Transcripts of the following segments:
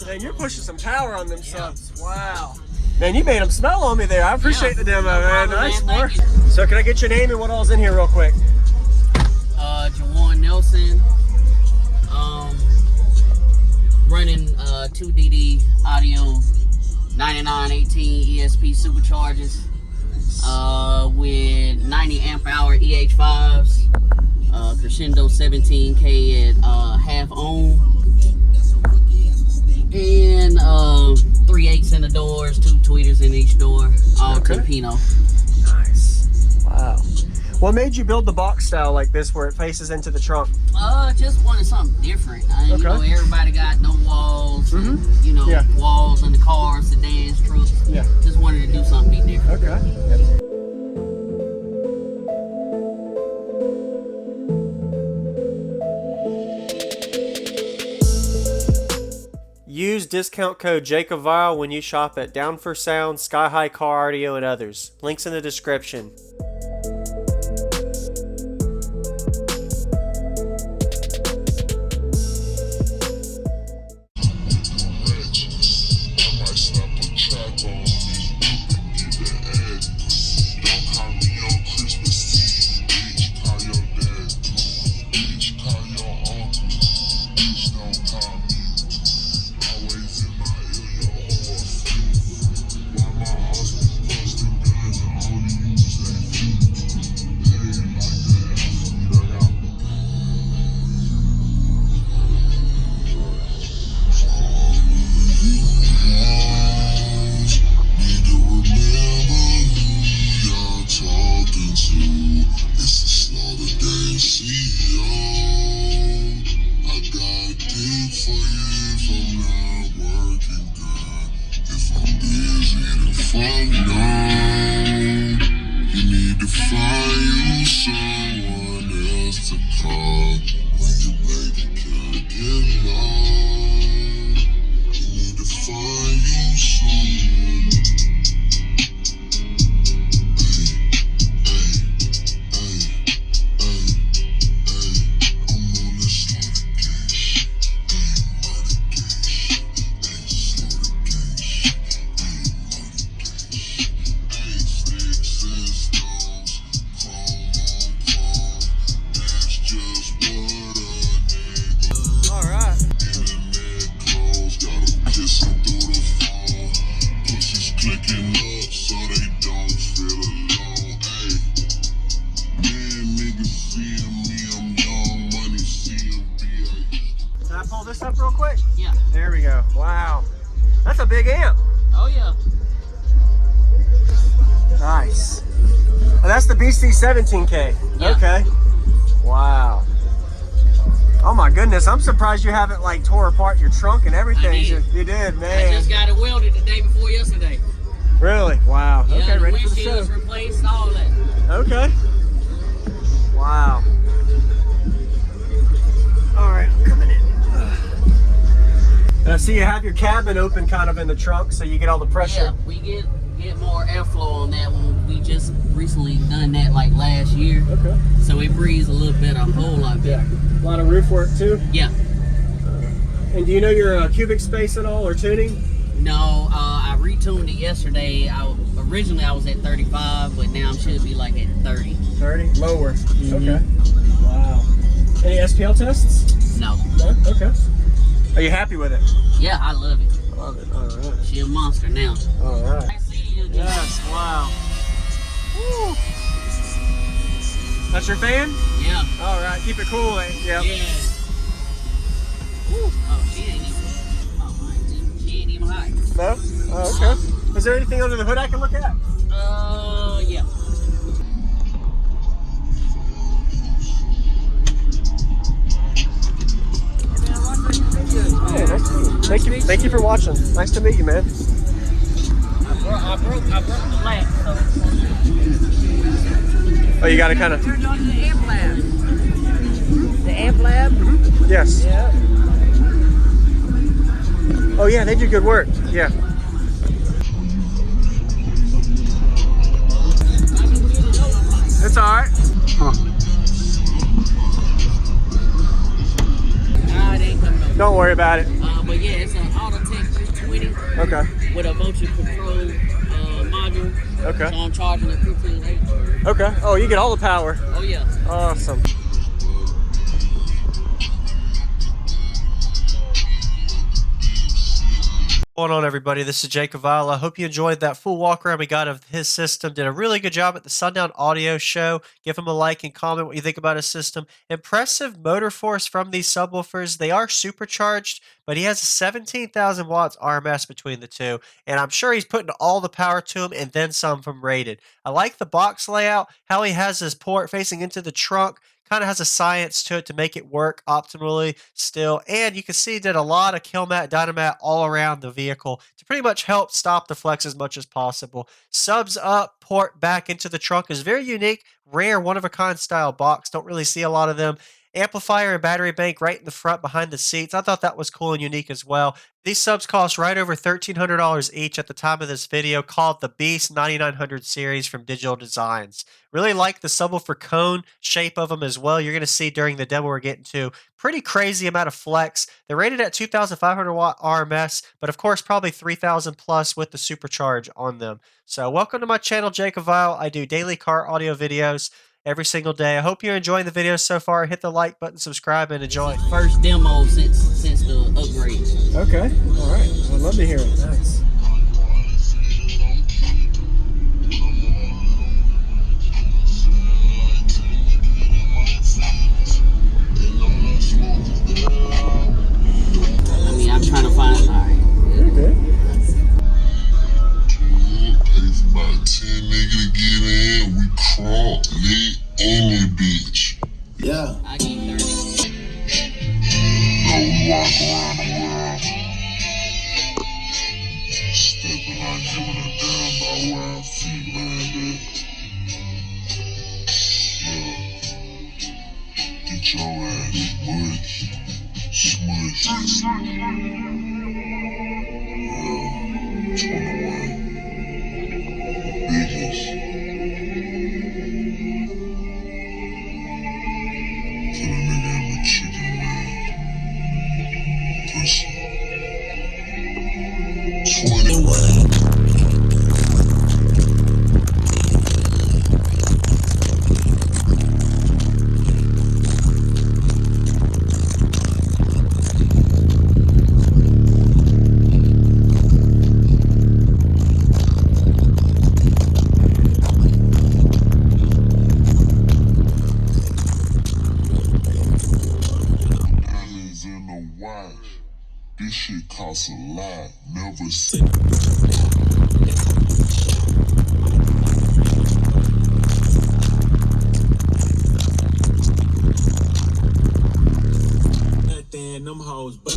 Man, you're pushing some power on them subs. Wow. Man, you made them smell on me there. I appreciate the demo, man. Nice work. So can I get your name and what all's in here real quick? Gerjuan Nelson. Running 2DD audio 9918 ESP superchargers with 90 amp hour EH5s, Crescendo 17K at half ohm, and 3/8 in the doors, 2 tweeters in each door, all Campino. Nice. Wow. What made you build the box style like this where it faces into the trunk? Just wanted something different. You know, everybody got no walls, and, you know, walls in the cars, sedans, trucks. Yeah. Just wanted to do something different. Okay. Use discount code JacobViral when you shop at Down for Sound, SkyHigh Car Audio, and others. Links in the description. This up real quick? Yeah. There we go. Wow. That's a big amp. Oh, yeah. Nice. Oh, that's the BC 17K. Yeah. Okay. Wow. Oh my goodness. I'm surprised you haven't like tore apart your trunk and everything. You did, man. I just got it welded the day before yesterday. Really? Wow. Yeah, okay, ready for the show. Windshields replaced, all that. Okay. Wow. All right, I'm coming in. And I see you have your cabin open kind of in the trunk so you get all the pressure. Yeah, we get more airflow on that one. We just recently done that like last year. Okay. So it breathes a little better, a whole lot better. Yeah. A lot of roof work too? Yeah. And do you know your cubic space at all or tuning? No, I retuned it yesterday. Originally I was at 35, but now I should be like at 30. 30? Lower. Okay. Wow. Any SPL tests? No. No? Okay. Are you happy with it? Yeah, I love it. Love it. All right. She a monster now. All right. I see you again. Yes. Wow. Woo. That's your fan? Yeah. All right. Keep it cool. Yeah. Yeah. Woo. Oh, she ain't even hot. No? Oh, okay. Is there anything under the hood I can look at? Yeah. Hey, nice to meet you. Thank you for watching. Nice to meet you, man. I broke the lamp, so. Oh, you gotta kind of. Turned on to the amp lab. The amp lab? Mm-hmm. Yes. Yeah. Oh yeah, they do good work. Yeah. It's all right. Huh. Nah, it ain't coming over. Don't worry about it. But yeah, it's an Autotech Okay. With a motion control module. Okay. So I'm charging at 1580. Okay. Oh, you get all the power. Oh yeah. Awesome. What's going on, everybody? This is JacobViral. I hope you enjoyed that full walk around we got of his system. Did a really good job at the Sundown audio show. Give him a like and comment what you think about his system. Impressive motor force from these subwoofers. They are supercharged, but he has 17,000 watts RMS between the two, and I'm sure he's putting all the power to him and then some from rated. I like the box layout, how he has his port facing into the trunk. Kind of has a science to it to make it work optimally still. And you can see he did a lot of kill mat, dynamat all around the vehicle to pretty much help stop the flex as much as possible. Subs up, port back into the trunk is very unique, rare, one-of-a-kind style box. Don't really see a lot of them. Amplifier and battery bank right in the front behind the seats. I thought that was cool and unique as well. These subs cost right over $1,300 each at the time of this video, called the Beast 9900 series from Digital Designs. Really like the subwoofer cone shape of them as well. You're going to see during the demo we're getting to. Pretty crazy amount of flex. They're rated at 2,500 watt RMS, but of course probably 3,000 plus with the supercharge on them. So welcome to my channel, JacobViral. I do daily car audio videos every single day. I hope you're enjoying the video so far. Hit the like button, subscribe, and enjoy. First demo since the upgrade. Okay. All right. I'd love to hear it. Nice. I'm trying to find it. All right. You're good. Pays about 10 niggas to get in. We crunk, lit in the bitch. Yeah. I get 30. No, we walk around the world. Stepping out, giving it down by where our feet landed. Yeah. Get your ass much. Smush. Yeah. 21. Biggest. Put a nigga in the chicken wing. Pussy. 21. This shit costs a lot, never seen. Then them hoes, but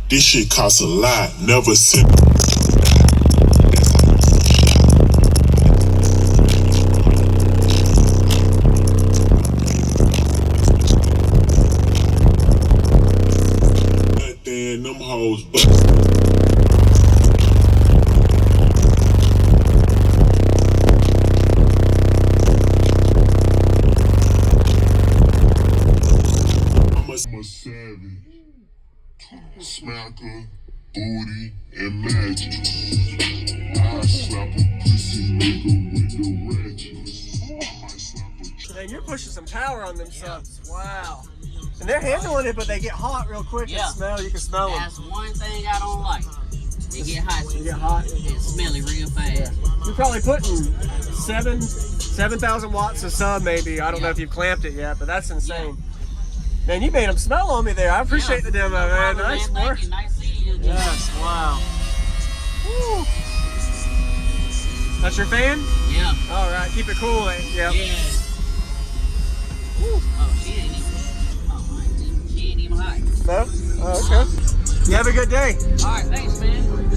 this shit costs a lot, never seen. Then them hoes, but I'm a savage. Smacker, booty, and magic. I slap a pussy nigga with the ratchet. Man, you're pushing some power on them subs. Wow. And they're handling it, but they get hot real quick. Yeah. And smell. You can smell them. That's one thing I don't like. They get hot. They get hot. It's smelly real fast. Yeah. You're probably putting 7,000 watts of sub, maybe. I don't know if you've clamped it yet, but that's insane. Yeah. Man, you made them smell on me there. I appreciate the demo, man. Nice work. Nice seeing you. Yes, wow. Woo. That's your fan? Yeah. All right, keep it cool. Yep. Yeah. Oh, she ain't even. Oh, she ain't even hot. No? Oh, okay. You have a good day. All right, thanks, man.